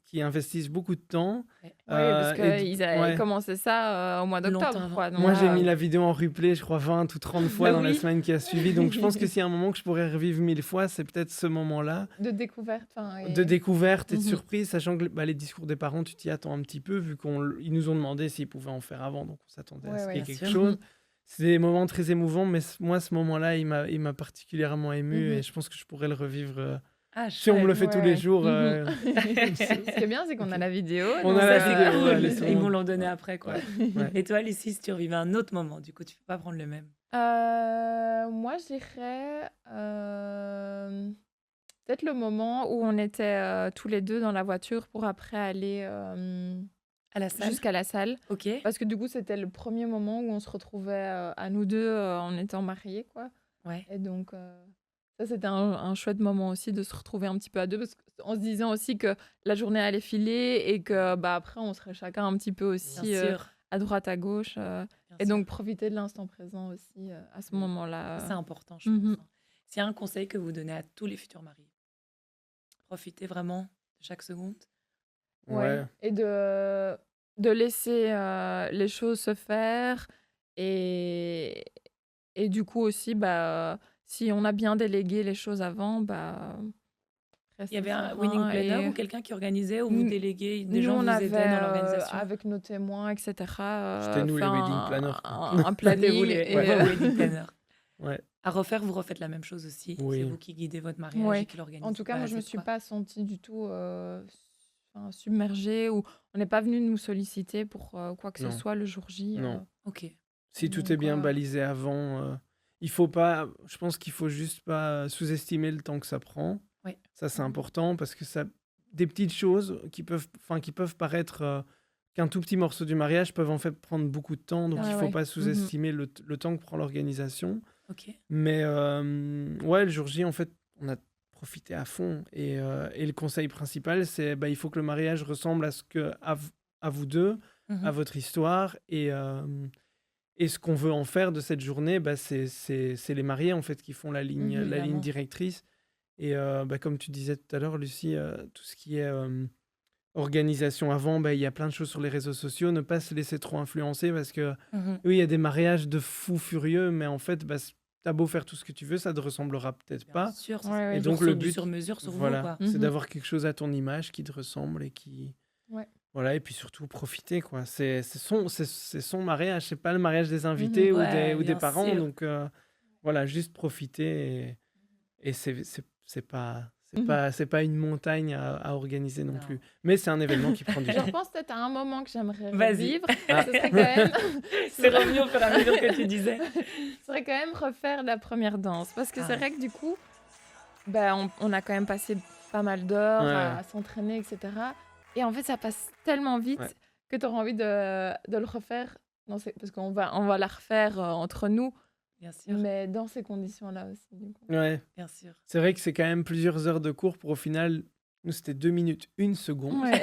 qui investissent beaucoup de temps. Ouais. Oui, parce et qu'ils avaient ouais. commencé ça au mois d'octobre, Longtemps quoi. avant. Donc, Moi, j'ai Wow. mis la vidéo en replay, je crois 20 ou 30 fois Ah dans la oui. semaine qui a suivi. Donc je pense que s'il y a un moment que je pourrais revivre 1000 fois, c'est peut-être ce moment-là de découverte. de découverte et de Mhm. surprise, sachant que les discours des parents, tu t'y attends un petit peu, vu qu'ils nous ont demandé s'ils pouvaient en faire avant, donc on s'attendait à Ouais, ce qu'il y ait bien quelque sûr. chose. C'est des moments très émouvants, mais moi, ce moment-là, il m'a particulièrement ému Mhm. et je pense que je pourrais le revivre Ah, si on me le chouette. fait tous les jours. Ce qui est bien, c'est qu'on a la vidéo. On donc a la Ça, c'est vidéo, cool. elle est sur Ils mon- vont l'en donner après, quoi. Ouais. Et toi, Lucie, si tu revivais un autre moment, du coup, tu peux pas prendre le même. Moi, je dirais peut-être le moment où on était tous les deux dans la voiture pour après aller À la salle. jusqu'à la salle. Ok. Parce que du coup, c'était le premier moment où on se retrouvait à nous deux en étant mariés, quoi. Ouais. Et donc, ça, c'était un chouette moment aussi de se retrouver un petit peu à deux, parce qu'on se disait aussi que la journée allait filer et que après, on serait chacun un petit peu Bien aussi sûr, à droite, à gauche. bien Et sûr. donc, profiter de l'instant présent aussi à ce Mm. moment-là. C'est important, je Mhm. pense. S'il y a un conseil que vous donnez à tous les futurs mariés, profitez vraiment de chaque seconde. Ouais. Ouais. Et de laisser les choses se faire. Et, et du coup aussi, si on a bien délégué les choses avant, Il y rester avait un serein. wedding planner Et ou quelqu'un qui organisait ou vous N- déléguez, des nous, gens on vous avait, aidaient dans l'organisation? avec nos témoins, etc., C'était nous fait les wedding planners, quoi. un C'était vous planning. les Et, vos wedding planners. Ouais. À refaire, vous refaites la même chose aussi. C'est Oui. vous qui guidez votre mariage Ouais. et qui l'organisez. En tout cas, Bah, moi, je me c'est suis quoi? pas sentie du tout submergée, ou on n'est pas venu nous solliciter pour quoi que ce Non. soit le jour J. Non. Ok. Si tout est Donc, bien balisé avant, il faut pas. Je pense qu'il faut juste pas sous-estimer le temps que ça prend. Oui. Ça, c'est important parce que ça, des petites choses qui peuvent paraître qu'un tout petit morceau du mariage peuvent en fait prendre beaucoup de temps. Donc, Ouais, il faut ouais. pas sous-estimer le temps que prend l'organisation. Ok. Mais ouais, le jour J, en fait, on a profité à fond. Et le conseil principal, c'est il faut que le mariage ressemble à ce que à vous deux, Mhm. à votre histoire. Et ce qu'on veut en faire de cette journée, c'est les mariés en fait qui font la ligne Évidemment. directrice. Et comme tu disais tout à l'heure, Lucie, tout ce qui est organisation avant, il y a plein de choses sur les réseaux sociaux. Ne pas se laisser trop influencer parce que Mhm. oui, il y a des mariages de fous furieux, mais en fait, t'as beau faire tout ce que tu veux, ça ne te ressemblera peut-être Bien pas. sûr, c'est Ouais, ouais. Et toujours donc le sur du but, sur-mesure sur vous, voilà, quoi. c'est Mhm. d'avoir quelque chose à ton image qui te ressemble et qui... Ouais. Voilà, et puis surtout profiter, quoi. C'est son mariage, c'est pas le mariage des invités ou Ouais, des bien parents. sûr. Donc voilà, juste profiter. Et c'est pas, Mhm. c'est pas une montagne à organiser non Non. plus. Mais c'est un événement qui prend du Je temps. repense peut-être à un moment que j'aimerais Vas-y. revivre. Ah. Ce serait quand même, C'est revenu au fur et à mesure que tu disais. ce serait quand même refaire la première danse. Parce que Ah c'est ouais. vrai que du coup, on a quand même passé pas mal d'heures Ouais. à s'entraîner, etc. Et en fait, ça passe tellement vite Ouais. que tu auras envie de le refaire. Parce qu'on va la refaire entre nous, Bien sûr, mais dans ces conditions-là aussi. Du coup. Ouais. bien sûr. C'est vrai que c'est quand même plusieurs heures de cours pour au final, nous c'était 2 minutes, 1 seconde. Ouais.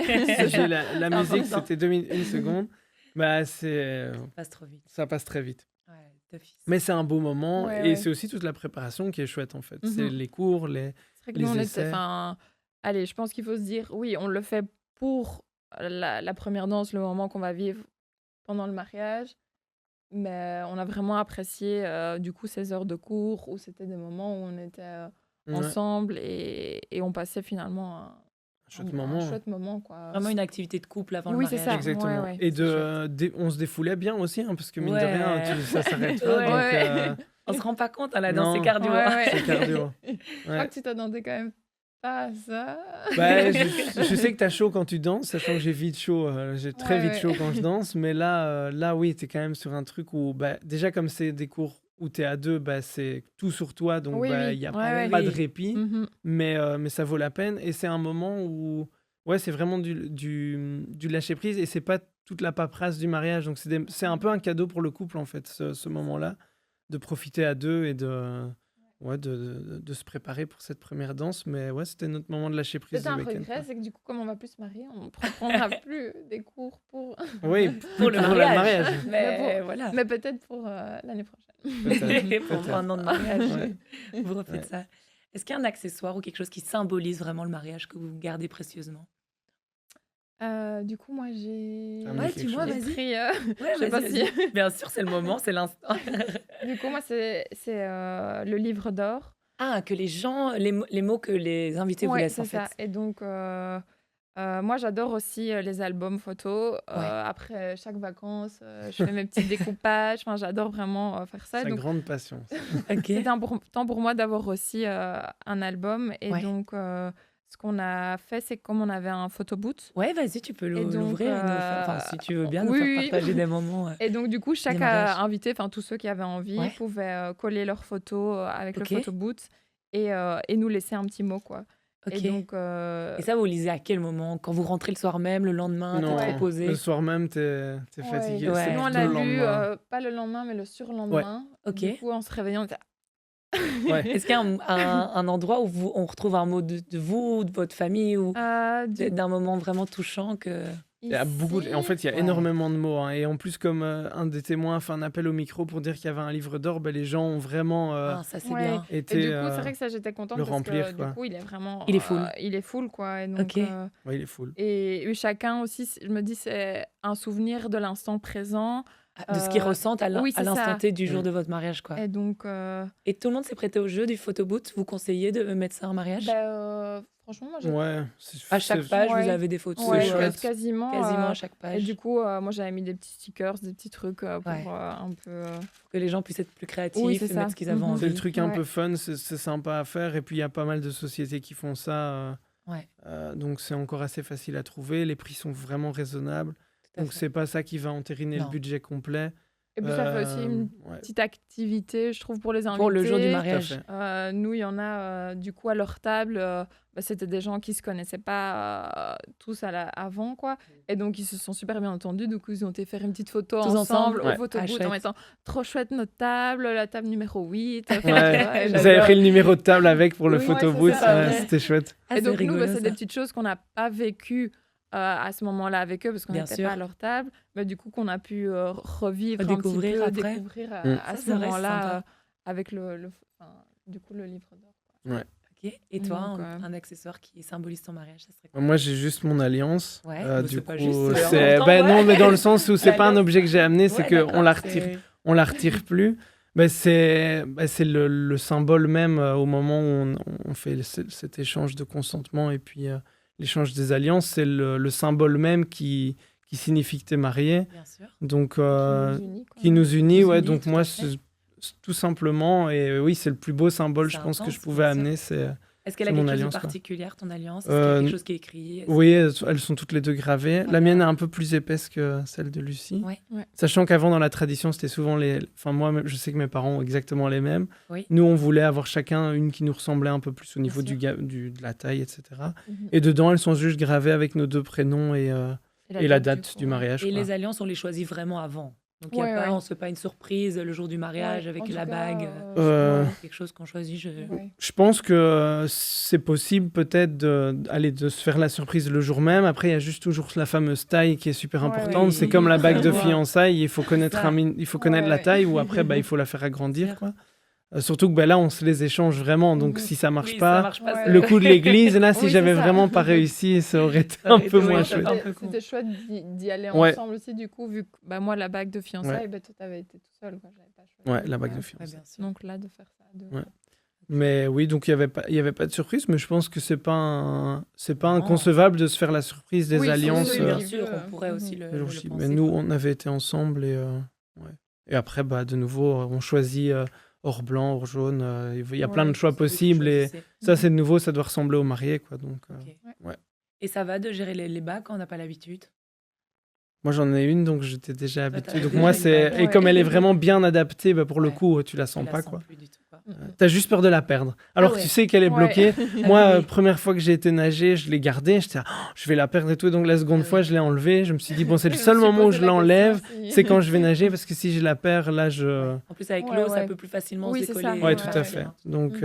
J'ai la C'est musique, important. c'était 2 minutes, 1 seconde. Ça passe trop vite. Ça passe très vite. Ouais, d'office. Mais c'est un beau moment Ouais, et ouais. c'est aussi toute la préparation qui est chouette en fait. Mhm. C'est les cours, les... C'est vrai que Les nous, on était. essais. Allez, je pense qu'il faut se dire, oui, on le fait pour la première danse, le moment qu'on va vivre pendant le mariage. Mais on a vraiment apprécié, du coup, ces heures de cours où c'était des moments où on était Ouais, ensemble et on passait finalement un chouette un moment. chouette moment, quoi. Vraiment une activité de couple avant Oui, le c'est mariage. ça. Exactement. Ouais, ouais, Et c'est on se défoulait bien aussi, hein, parce que mine de Ouais. rien, ça s'arrête pas. Ouais. Donc, Ouais. On se rend pas compte, hein, la danse, Non. c'est cardio. Ouais, ouais. c'est cardio. Je crois Ouais. que tu t'attendais quand même pas à ça. Je sais que t'as chaud quand tu danses, sachant que j'ai vite chaud. J'ai très Ouais, vite ouais. chaud quand je danse. Mais là oui, t'es quand même sur un truc où, déjà, comme c'est des cours où t'es à deux, c'est tout sur toi. Donc, Oui, oui. il n'y a Ouais, ouais. pas de Oui. répit. Mhm. Mais ça vaut la peine. Et c'est un moment où, ouais, c'est vraiment du lâcher prise. Et c'est pas toute la paperasse du mariage. Donc, c'est un peu un cadeau pour le couple, en fait, ce moment-là, de profiter à deux et de se préparer pour cette première danse. Mais ouais, c'était notre moment de lâcher prise Peut-être du un week-end. regret, c'est que du coup, comme on va plus se marier, on ne prendra plus des cours pour. Oui, Pour le pour mariage. mariage. Mais voilà. Mais peut-être pour l'année prochaine. Peut-être, Pour peut-être. un an de mariage, Ouais. vous refaites Ouais. ça. Est-ce qu'il y a un accessoire ou quelque chose qui symbolise vraiment le mariage que vous gardez précieusement? Du coup, moi, j'ai. Ça me dit Ouais, quelque dis-moi, chose. J'ai vas-y. pris. Ouais, Je sais pas vas-y, si. vas-y. Bien sûr, c'est le moment, c'est l'instant. Du coup, moi, c'est le livre d'or. Ah, que les gens, les mots que les invités vous Ouais, laissent, en c'est ça. fait. Et donc, moi, j'adore aussi les albums photos. Ouais. Après chaque vacances, je fais mes petits découpages. Enfin, j'adore vraiment faire ça. Sa Donc, grande passion. Ok. c'était important pour moi d'avoir aussi un album. Et Ouais. donc, ce qu'on a fait, c'est que comme on avait un photoboot. Ouais, vas-y, tu peux Et donc, l'ouvrir et nous faire, enfin, si tu veux bien nous oui, faire oui. partager des moments. Et donc, du coup, chaque mariages. invité, enfin tous ceux qui avaient envie, Ouais. pouvaient coller leurs photos avec Ok. le photoboot et nous laisser un petit mot, quoi. Ok. Et donc, Et ça, vous lisez à quel moment? Quand vous rentrez le soir même, le lendemain, t'es Non, trop posé? le soir même, t'es ouais. fatigué. Ouais. C'est Nous, on plutôt l'a le lu, lendemain. pas le lendemain, mais le surlendemain. Ok. Du coup, en se réveillant, on était Ouais. Est-ce qu'il y a un endroit où on retrouve un mot de vous, de votre famille, ou d'un moment vraiment touchant que... Il y a beaucoup en fait, il y a Ouais. énormément de mots. Et en plus, comme un des témoins a fait un appel au micro pour dire qu'il y avait un livre d'or, les gens ont vraiment ça, c'est Ouais. bien. été Et du coup, c'est vrai que ça, j'étais contente le parce remplir, que quoi. du coup, il est vraiment... Il est full. il est full, quoi. Et donc, Ok. Ouais, il est full. et chacun aussi, je me dis, c'est un souvenir de l'instant présent. De ce qu'ils ressentent à oui, c'est l'instant ça. T du jour de votre mariage, quoi. Et donc... Et tout le monde s'est prêté au jeu du photoboot. Vous conseillez de mettre ça en mariage? franchement, moi, j'ai... Ouais. À chaque page, Ouais. vous avez des photos. Ouais, chouette. quasiment. Quasiment à chaque Et page. du coup, moi, j'avais mis des petits stickers, des petits trucs pour Ouais. un peu... Pour que les gens puissent être plus créatifs Oui, et c'est ça. mettre ce qu'ils avaient Mhm. envie. C'est le truc un Ouais. peu fun, c'est sympa à faire. Et puis, il y a pas mal de sociétés qui font ça. Ouais. Donc, c'est encore assez facile à trouver. Les prix sont vraiment raisonnables. Tout à Donc, fait. c'est pas ça qui va entériner Non. le budget complet. Et puis, ça fait aussi une Ouais. petite activité, je trouve, pour les invités. Pour le jour du Tout à mariage. fait. Nous, il y en a, du coup, à leur table, c'était des gens qui se connaissaient pas tous avant, quoi. Et donc, ils se sont super bien entendus. Du coup, ils ont été faire une petite photo Tous ensemble ensemble. au Ouais. photo booth chouette. en mettant « Trop chouette notre table, la table numéro 8. » Ouais. J'adore. Vous avez pris le numéro de table avec pour le Oui, ouais, photo c'est booth. ça, ouais. C'était chouette. Ah, Et donc, c'est nous, rigolo, c'est des ça. petites choses qu'on n'a pas vécues à ce moment-là avec eux parce qu'on Bien n'était sûr. pas à leur table. Mais du coup, qu'on a pu revivre un petit Redécouvrir peu, après. découvrir Mm. à Ça, ce c'est vrai, c'est moment-là sympa. avec du coup, le livre d'or. Ok. Et toi, Donc, un accessoire qui symbolise ton mariage, ça serait quoi? Moi, j'ai juste mon alliance. Ouais, mais Du c'est pas coup, juste, c'est... en même temps, non, ouais. mais dans le sens où c'est pas un L'alliance. objet que j'ai amené, c'est Ouais, qu'on d'accord, la retire. On la retire plus. C'est le symbole même au moment où on fait cet échange de consentement et puis l'échange des alliances, c'est le symbole même qui signifie que tu es marié. Bien sûr. Donc, Qui nous unit, quoi. ouais. unit, Donc, tout moi, à fait. tout simplement, et oui, c'est le plus beau symbole, C'est je pense, que intense, je pouvais bien sûr. amener. C'est Est-ce qu'elle a c'est mon quelque chose de alliance, quoi. particulière, ton alliance? Est-ce qu'il y a quelque chose qui est écrit? Est-ce Oui, elles sont toutes les deux gravées. Ah, La mienne bien. est un peu plus épaisse que celle de Lucie. Ouais. Ouais. Sachant qu'avant, dans la tradition, c'était souvent Enfin, moi, je sais que mes parents ont exactement les mêmes. Oui. Nous, on voulait avoir chacun une qui nous ressemblait un peu plus au niveau sûr. de la taille, etc. Mhm. Et dedans, elles sont juste gravées avec nos deux prénoms et la date du coup, mariage. Et quoi. les alliances, on les choisit vraiment avant. Donc, Ouais, ouais. on ne se fait pas une surprise le jour du mariage Ouais, avec en tout la cas, bague. Euh, Quelque chose qu'on choisit. ouais. Je pense que c'est possible peut-être de se faire la surprise le jour même. Après, il y a juste toujours la fameuse taille qui est super Ouais, importante. oui. C'est comme la bague de Ouais. fiançailles. Il faut connaître, ça. il faut connaître la Ouais. taille ou après, il faut la faire agrandir. Sûr. Quoi. Surtout que là, on se les échange vraiment. Donc, Mhm. si ça marche Oui, pas, ça marche pas. Ouais. c'est- le coup de l'église, là, si Oui, j'avais c'est ça. vraiment pas réussi, ça aurait été Ça un aurait peu été- moins oui, chouette. un peu con. C'était chouette d'y aller Ouais. ensemble aussi, du coup, vu que moi, la bague de fiançailles, toi, t'avais été tout seul. Quoi. J'avais pas choisi. Ouais, la bague de Ouais, fiançailles. bien sûr. Donc là, de faire ça à deux. Ouais. Mais oui, donc il y avait pas de surprise, mais je pense que c'est pas Non. inconcevable de se faire la surprise des Oui, alliances. oui, bien oui. sûr, on pourrait aussi Mhm. le, le jour le J. penser, Mais nous, quoi. on avait été ensemble et après, de nouveau, on choisit or blanc, or jaune. Il y a plein de Ouais, choix C'est vous qui possibles et choisissez. ça, c'est de nouveau, ça doit ressembler au marié, quoi. Donc, Ok. ouais. Et ça va de gérer les bagues quand on n'a pas l'habitude? moi, j'en ai une, donc j'étais déjà Toi, habitué. t'avais Donc déjà moi, une c'est bague. et comme Ouais. elle est vraiment bien adaptée, pour le Ouais. coup, tu la Tu sens la pas, sens quoi. plus du tout, quoi. T'as juste peur de la perdre. Alors Ah que ouais. tu sais qu'elle est Ouais. bloquée. Ah Moi, oui. première fois que j'ai été nager, je l'ai gardée. J'étais, je vais la perdre et tout. Donc la seconde Ah fois, oui. je l'ai enlevée. Je me suis dit, bon, c'est le Je me seul suis moment où posé je la l'enlève, question aussi. c'est quand je vais nager, parce que si je la perds, là, En plus, avec Ouais, l'eau, ça ouais. peut plus facilement Oui, se c'est décoller. ça. Ouais, Ouais, tout ouais. à fait. Donc,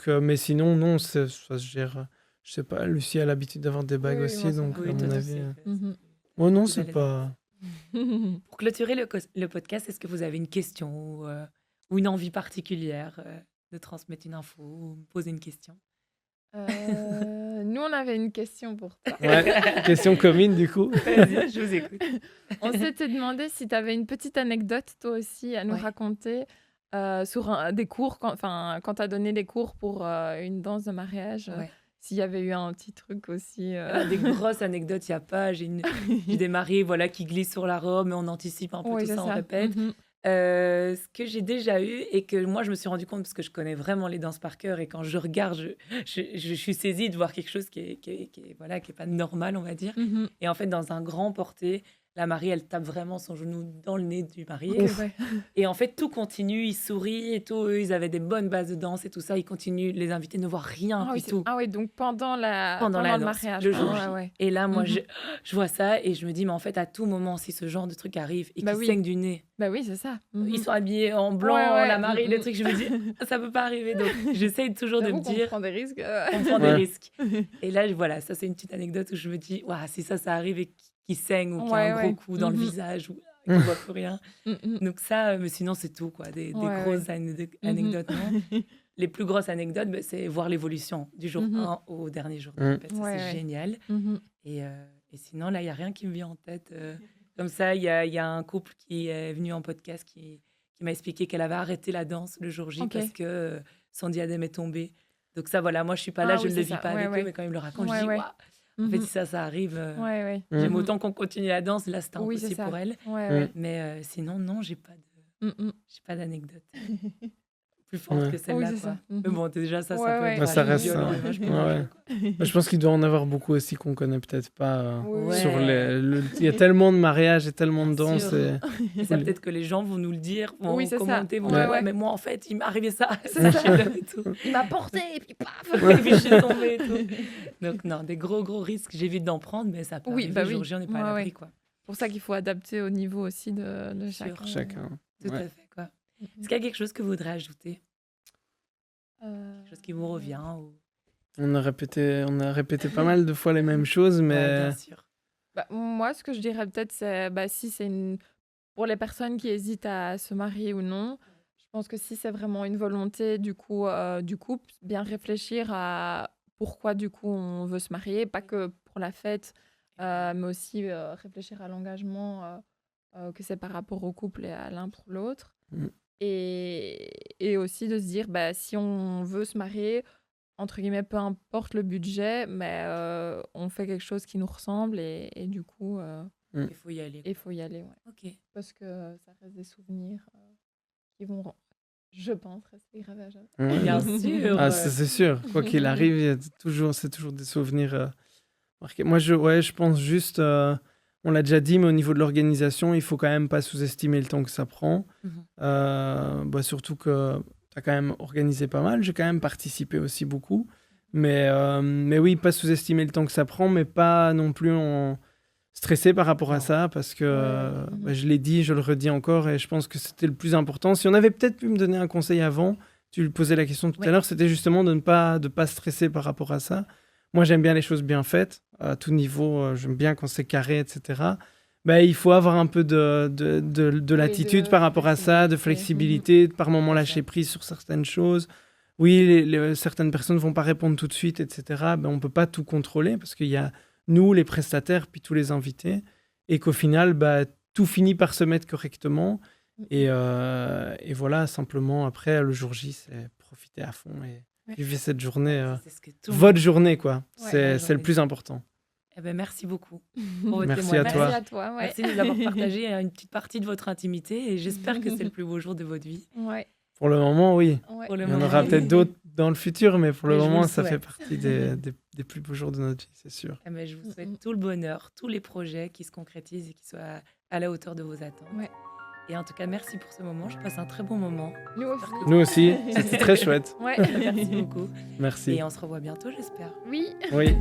Mhm. mais sinon, non, ça se gère. Je sais pas, Lucie a l'habitude d'avoir des bagues Oui, aussi, moi, ça donc va. Oui, à toi, mon tu avis. sais que Mhm. Oh non, Vous c'est allez pas. Pour clôturer le podcast, est-ce que vous avez une question ou une envie particulière de transmettre une info ou me poser une question? Nous, on avait une question pour toi. Ouais, question commune, du coup. Vas-y, je vous écoute. On s'était demandé si tu avais une petite anecdote, toi aussi, à nous Ouais. raconter sur des cours, quand tu as donné des cours pour une danse de mariage. Ouais. S'il y avait eu un petit truc aussi. Des grosses anecdotes, il n'y a pas. J'ai des mariés qui glissent sur la robe, mais on anticipe un peu Oui, tout c'est ça, on ça. répète. Mhm. Ce que j'ai déjà eu et que moi je me suis rendu compte parce que je connais vraiment les danses par cœur et quand je regarde, je suis saisie de voir quelque chose qui est pas normal, on va dire. Mhm. Et en fait, dans un grand porté, la mariée, elle tape vraiment son genou dans le nez du marié. Ok, ouais. Et en fait, tout continue, ils sourient et tout. Eux, ils avaient des bonnes bases de danse et tout ça. Ils continuent, les invités ne voient rien Ah oui, du tout. donc pendant Pendant la le danse, mariage. le jour Ouais, J. ouais. Et là, moi, Mhm. je vois ça et je me dis, mais en fait, à tout moment, si ce genre de truc arrive et Bah qu'ils oui. saignent du nez, Bah oui, c'est ça. Mhm. ils sont habillés en blanc, Ouais, ouais. la mariée, le Mhm. truc, je me dis, ça peut pas arriver. Donc, j'essaye toujours de J'avoue me qu'on dire, prend des risques. on prend des Ouais. risques. Et là, voilà, ça, c'est une petite anecdote où je me dis, waouh, si ça arrive et qu'il saigne ou qu'il y a un Ouais, gros ouais. coup dans le Mhm. visage ou qu'on voit plus rien. Mhm. Donc ça, mais sinon, c'est tout, quoi. Des Ouais, grosses ouais. anecdotes, non. Mhm. Les plus grosses anecdotes, c'est voir l'évolution du jour Mhm. 1 au dernier jour de Mm. répète. Ça, Ouais, c'est ouais. génial. Mhm. Et sinon, là, il n'y a rien qui me vient en tête. Comme ça, il y a un couple qui est venu en podcast qui m'a expliqué qu'elle avait arrêté la danse le jour J Ok. parce que son diadème est tombé. Donc ça, voilà, moi, je suis pas là, Ah je oui, ne le c'est vis ça. pas Ouais, avec eux, ouais. mais quand ils me le racontent, je Ouais, dis, ouais. waouh, en fait, Mhm. si ça arrive, Ouais, ouais. j'aime Mm. autant qu'on continue la danse. Là, c'était Oui, c'est impossible ça. pour elle. Ouais, Mm. ouais. Mais sinon, non, j'ai Mhm. pas d'anecdote plus forte Ouais. que Oui, celle-là, c'est quoi. ça. Mais Mhm. bon, déjà, ça Ouais, peut ouais. être Ouais, ça reste violent ça. et vachement Ouais, dangereux, ouais. quoi. Je pense qu'il doit en avoir beaucoup aussi qu'on connaît peut-être pas. Oui, Sur Ouais, Il y a tellement de mariages et tellement bien de danses. sûr. Et... Et ça, peut-être que les gens vont nous le dire, Oui, vont c'est ça. commenter, vont Ouais, dire, ouais, ouais. mais moi, en fait, il m'est arrivé ça, C'est ça. sachez-le et tout. Il m'a porté et puis paf. Et puis, je suis tombée et tout. Donc, non, des gros, gros risques, j'évite d'en prendre, mais ça peut Oui, arriver, bah le jour oui. J, on n'est pas à Ouais, l'abri, ouais. quoi. C'est pour ça qu'il faut adapter au niveau aussi de Bien sûr. chacun. Chacun. Tout Ouais. à fait, quoi. Est-ce qu'il y a quelque chose que vous voudrez ajouter? Euh, Quelque chose qui vous revient ou... On a répété pas mal de fois les mêmes choses, Ouais, mais bien sûr. Bah, moi, ce que je dirais peut-être, c'est si c'est pour les personnes qui hésitent à se marier ou non, je pense que si c'est vraiment une volonté du coup du couple, bien réfléchir à pourquoi du coup on veut se marier, pas que pour la fête, mais aussi réfléchir à l'engagement que c'est par rapport au couple et à l'un pour l'autre. Mm. Et aussi de se dire, si on veut se marier, entre guillemets, peu importe le budget, mais on fait quelque chose qui nous ressemble et du coup, Il faut y aller. il faut y aller, ouais. Ok. Parce que ça reste des souvenirs qui vont, je pense, rester gravés à jamais. Ouais. Bien sûr. Ah, c'est sûr. Quoi qu'il arrive, c'est toujours des souvenirs marqués. Moi, je pense juste, on l'a déjà dit, mais au niveau de l'organisation, il faut quand même pas sous-estimer le temps que ça prend. Mhm. Surtout que tu as quand même organisé pas mal. J'ai quand même participé aussi beaucoup. Mais oui, pas sous-estimer le temps que ça prend, mais pas non plus stresser par rapport à Non. ça, parce que Ouais. je l'ai dit, je le redis encore, et je pense que c'était le plus important. Si on avait peut-être pu me donner un conseil avant, tu lui posais la question tout à Ouais. l'heure, c'était justement de ne pas stresser par rapport à ça. Moi, j'aime bien les choses bien faites, à tout niveau. J'aime bien quand c'est carré, etc. Il faut avoir un peu de latitude de par rapport à ça, de flexibilité. flexibilité, par moment Tout à lâcher fait. prise sur certaines choses. Oui, certaines personnes ne vont pas répondre tout de suite, etc. On ne peut pas tout contrôler parce qu'il y a nous, les prestataires, puis tous les invités, et qu'au final, tout finit par se mettre correctement. Et voilà, simplement, après, le jour J, c'est profiter à fond et Ouais. vivre cette journée, C'est ce que tout le votre monde- journée, quoi. Ouais, c'est la c'est le journée. plus important. Eh ben, merci beaucoup pour votre Merci à témoignage. toi. Merci à toi, ouais. Merci de nous avoir partagé une petite partie de votre intimité et j'espère que c'est le plus beau jour de votre vie. Ouais. Pour le moment, oui. Ouais. Pour le Il y en moment, aura oui. peut-être d'autres dans le futur, mais pour le Mais je vous moment, le ça fait souhaite. partie des plus beaux jours de notre vie, c'est sûr. Eh ben, je vous souhaite Mhm. tout le bonheur, tous les projets qui se concrétisent et qui soient à la hauteur de vos attentes. Ouais. Et en tout cas, merci pour ce moment. Je passe un très bon moment. Nous aussi. Nous aussi, c'était très chouette. Ouais. Merci beaucoup. Merci. Et on se revoit bientôt, j'espère. Oui. Oui.